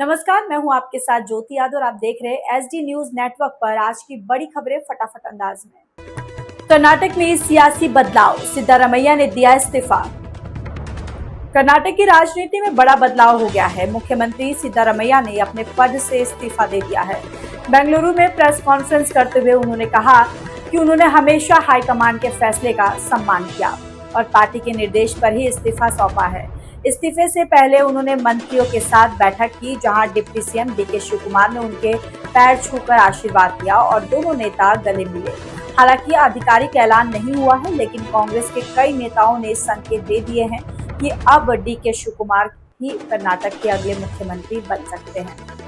नमस्कार, मैं हूं आपके साथ ज्योति यादव और आप देख रहे हैं एसडी न्यूज नेटवर्क पर। आज की बड़ी खबरें फटाफट अंदाज में। कर्नाटक में सियासी बदलाव, सिद्धारमैया ने दिया इस्तीफा। कर्नाटक की राजनीति में बड़ा बदलाव हो गया है। मुख्यमंत्री सिद्धारमैया ने अपने पद से इस्तीफा दे दिया है। बेंगलुरु में प्रेस कॉन्फ्रेंस करते हुए उन्होंने कहा कि उन्होंने हमेशा हाईकमान के फैसले का सम्मान किया और पार्टी के निर्देश पर ही इस्तीफा सौंपा है। इस्तीफे से पहले उन्होंने मंत्रियों के साथ बैठक की, जहां डिप्टी सीएम डीके शिवकुमार ने उनके पैर छूकर आशीर्वाद दिया और दोनों नेता गले मिले। हालांकि आधिकारिक ऐलान नहीं हुआ है, लेकिन कांग्रेस के कई नेताओं ने संकेत दे दिए हैं कि अब डीके शिवकुमार ही कर्नाटक के अगले मुख्यमंत्री बन सकते हैं।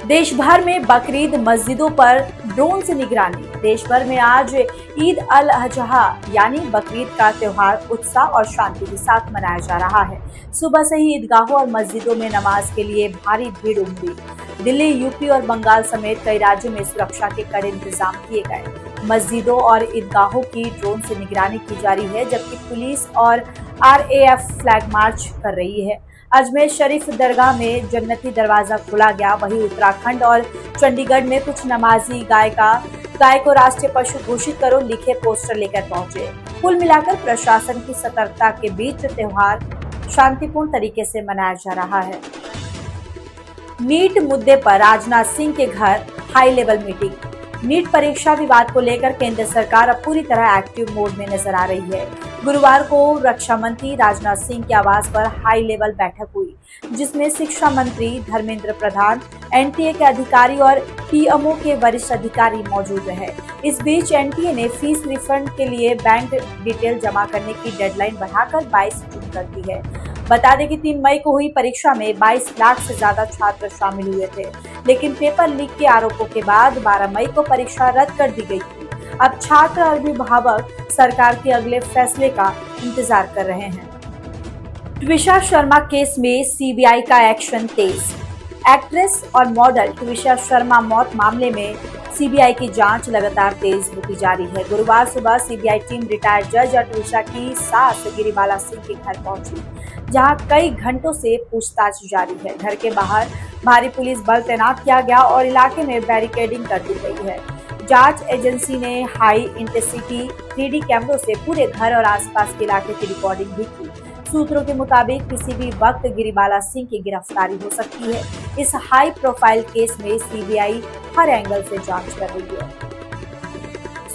देश भर में बकरीद, मस्जिदों पर ड्रोन से निगरानी। देश भर में आज ईद अल अजहा यानी बकरीद का त्योहार उत्साह और शांति के साथ मनाया जा रहा है। सुबह से ही ईदगाहों और मस्जिदों में नमाज के लिए भारी भीड़ उमड़ी। दिल्ली, यूपी और बंगाल समेत कई राज्यों में सुरक्षा के कड़े इंतजाम किए गए। मस्जिदों और ईदगाहों की ड्रोन से निगरानी की जा रही है, जबकि पुलिस और RAF फ्लैग मार्च कर रही है। अजमेर शरीफ दरगाह में जन्नती दरवाजा खोला गया। वहीं उत्तराखंड और चंडीगढ़ में कुछ नमाजी गाय को राष्ट्रीय पशु घोषित करो लिखे पोस्टर लेकर पहुंचे। कुल मिलाकर प्रशासन की सतर्कता के बीच त्योहार शांतिपूर्ण तरीके से मनाया जा रहा है। नीट मुद्दे पर राजनाथ सिंह के घर हाई लेवल मीटिंग। नीट परीक्षा विवाद को लेकर केंद्र सरकार अब पूरी तरह एक्टिव मोड में नजर आ रही है। गुरुवार को रक्षा मंत्री राजनाथ सिंह के आवास पर हाई लेवल बैठक हुई, जिसमें शिक्षा मंत्री धर्मेंद्र प्रधान, NTA के अधिकारी और PMO के वरिष्ठ अधिकारी मौजूद रहे। इस बीच NTA ने फीस रिफंड के लिए बैंक डिटेल जमा करने की डेडलाइन बढ़ाकर 22 जून कर दी है। बता दें कि 3 मई को हुई परीक्षा में 22 लाख से ज्यादा छात्र शामिल हुए थे, लेकिन पेपर लीक के आरोपों के बाद 12 मई को परीक्षा रद्द कर दी गई थी। अब छात्र और अभिभावक सरकार के अगले फैसले का इंतजार कर रहे हैं। ट्विशा शर्मा केस में CBI का एक्शन तेज। एक्ट्रेस और मॉडल ट्विशा शर्मा मौत मामले में CBI की जांच लगातार तेज होती जा रही है। गुरुवार सुबह CBI टीम रिटायर्ड जज और ट्विशा की सास गिरिबाला सिंह के घर पहुंची, जहां कई घंटों से पूछताछ जारी है। घर के बाहर भारी पुलिस बल तैनात किया गया और इलाके में बैरिकेडिंग कर दी गई है। जांच एजेंसी ने हाई इंटेंसिटी 3D कैमरों से पूरे घर और आसपास के इलाके की रिकॉर्डिंग भी की। सूत्रों के मुताबिक किसी भी वक्त गिरिबाला सिंह की गिरफ्तारी हो सकती है। इस हाई प्रोफाइल केस में CBI हर एंगल से जांच कर रही है।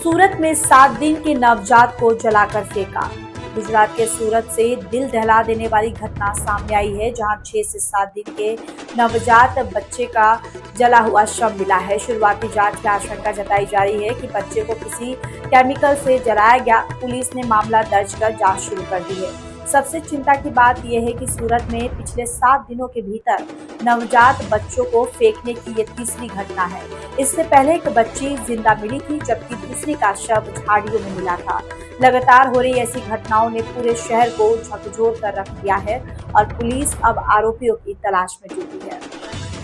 सूरत में 7 दिन के नवजात को जलाकर फेंका। गुजरात के सूरत से दिल दहला देने वाली घटना सामने आई है, जहां 6 से 7 दिन के नवजात बच्चे का जला हुआ शव मिला है। शुरुआती जांच में आशंका जताई जा रही है कि बच्चे को किसी केमिकल से जलाया गया। पुलिस ने मामला दर्ज कर जांच शुरू कर दी है। सबसे चिंता की बात यह है कि सूरत में पिछले 7 दिनों के भीतर नवजात बच्चों को फेंकने की ये तीसरी घटना है। इससे पहले एक बच्ची जिंदा मिली थी, जबकि दूसरी का शव झाड़ियों में मिला था। लगातार हो रही ऐसी घटनाओं ने पूरे शहर को झकझोर कर रख दिया है और पुलिस अब आरोपियों की तलाश में जुटी है।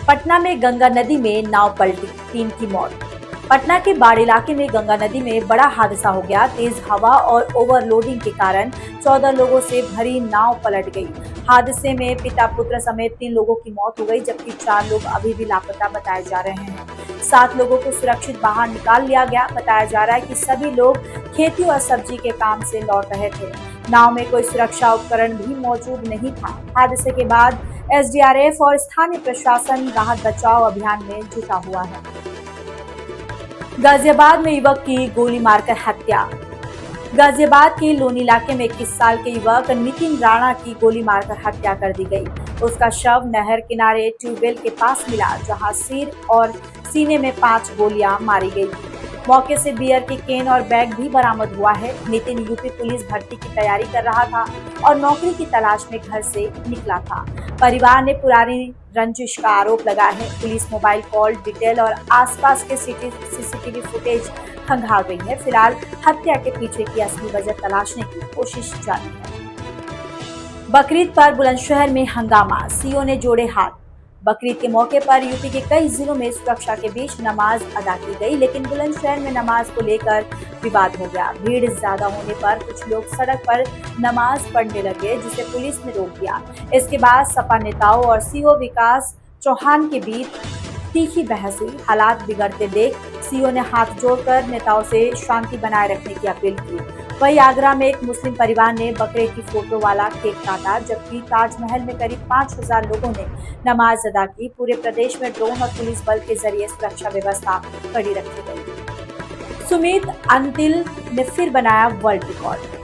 पटना में गंगा नदी में नाव पलटी, 3 की मौत। पटना के बाढ़ इलाके में गंगा नदी में बड़ा हादसा हो गया। तेज हवा और ओवरलोडिंग के कारण 14 लोगों से भरी नाव पलट गई। हादसे में पिता पुत्र समेत 3 लोगों की मौत हो गई, जबकि 4 लोग अभी भी लापता बताए जा रहे हैं। 7 लोगों को सुरक्षित बाहर निकाल लिया गया। बताया जा रहा है कि सभी लोग खेती और सब्जी के काम से लौट रहे थे। नाव में कोई सुरक्षा उपकरण भी मौजूद नहीं था। हादसे के बाद SDRF और स्थानीय प्रशासन राहत बचाव अभियान में जुटा हुआ है। गाजियाबाद में युवक की गोली मारकर हत्या। गाजियाबाद के लोनी इलाके में 21 साल के युवक नितिन राणा की गोली मारकर हत्या कर दी गई। उसका शव नहर किनारे ट्यूबवेल के पास मिला, जहां सिर और सीने में 5 गोलियां मारी गई थी। मौके से बियर की केन और बैग भी बरामद हुआ है। नितिन यूपी पुलिस भर्ती की तैयारी कर रहा था और नौकरी की तलाश में घर से निकला था। परिवार ने पुरानी रंजिश का आरोप लगाया है। पुलिस मोबाइल कॉल डिटेल और आसपास के CCTV फुटेज खंगाल रही है। फिलहाल हत्या के पीछे की असली वजह तलाशने की कोशिश जारी है। बकरीद पर बुलंदशहर में हंगामा, CO ने जोड़े हाथ। बकरीद के मौके पर यूपी के कई जिलों में सुरक्षा के बीच नमाज अदा की गई, लेकिन बुलंदशहर में नमाज को लेकर विवाद हो गया। भीड़ ज्यादा होने पर कुछ लोग सड़क पर नमाज पढ़ने लगे, जिसे पुलिस ने रोक दिया। इसके बाद सपा नेताओं और CO विकास चौहान के बीच तीखी बहस हुई। हालात बिगड़ते देख सीओ ने हाथ जोड़कर नेताओं से शांति बनाए रखने की अपील की। वहीं आगरा में एक मुस्लिम परिवार ने बकरे की फोटो वाला केक काटा, जबकि ताजमहल में करीब 5,000 लोगों ने नमाज अदा की। पूरे प्रदेश में ड्रोन और पुलिस बल के जरिए सुरक्षा व्यवस्था कड़ी रखी गई। सुमित अंतिल ने फिर बनाया वर्ल्ड रिकॉर्ड।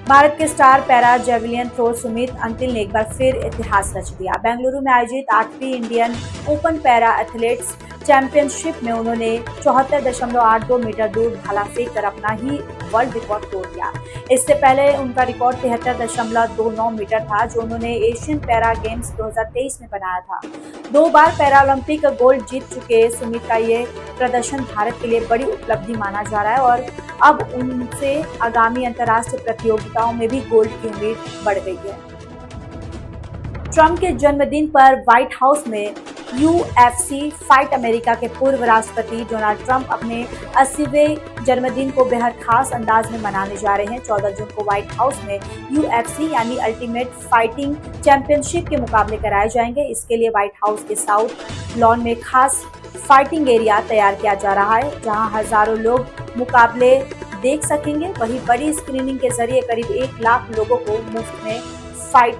भारत के star para javelin throw Sumit Antil ने एक बार फिर इतिहास रच दिया। बेंगलुरु में आयोजित 8वीं Indian open para athletes championship में उन्होंने 74.82 मीटर दूर भाला फेंक कर अपना ही वर्ल्ड रिकॉर्ड तोड़ दिया। इससे पहले उनका रिकॉर्ड 73.29 मीटर था, जो उन्होंने एशियन पैरा गेम्स 2023 में बनाया था। 2 बार पैरा ओलंपिक गोल्ड जीत चुके सुमित का ये प्रदर्शन भारत के लिए बड़ी उपलब्धि माना जा रहा है और अब उनसे आगामी अंतर्राष्ट्रीय प्रतियोगिताओं में भी गोल्ड की उम्मीद बढ़ गई है। ट्रंप के जन्मदिन पर व्हाइट हाउस में UFC फाइट अमेरिका के पूर्व राष्ट्रपति डोनाल्ड ट्रंप अपने 80वें जन्मदिन को बेहद खास अंदाज में मनाने जा रहे हैं। 14 जून को व्हाइट हाउस में UFC यानी अल्टीमेट फाइटिंग चैंपियनशिप के मुकाबले कराए जाएंगे। इसके लिए व्हाइट हाउस के साउथ लॉन में खास फाइटिंग एरिया तैयार किया जा रहा है, जहां हजारों लोग मुकाबले देख सकेंगे। वहीं बड़ी स्क्रीनिंग के जरिए करीब 1 लाख लोगों को मुफ्त में फाइट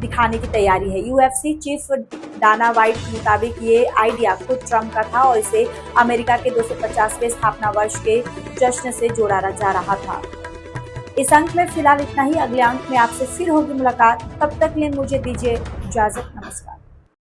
दिखाने की तैयारी है। UFC चीफ डाना वाइट के मुताबिक ये आइडिया खुद ट्रंप का था और इसे अमेरिका के 250वें स्थापना वर्ष के जश्न से जोड़ा जा रहा था। इस अंक में फिलहाल इतना ही। अगले अंक में आपसे फिर होगी मुलाकात। तब तक के लिए मुझे दीजिए इजाजत।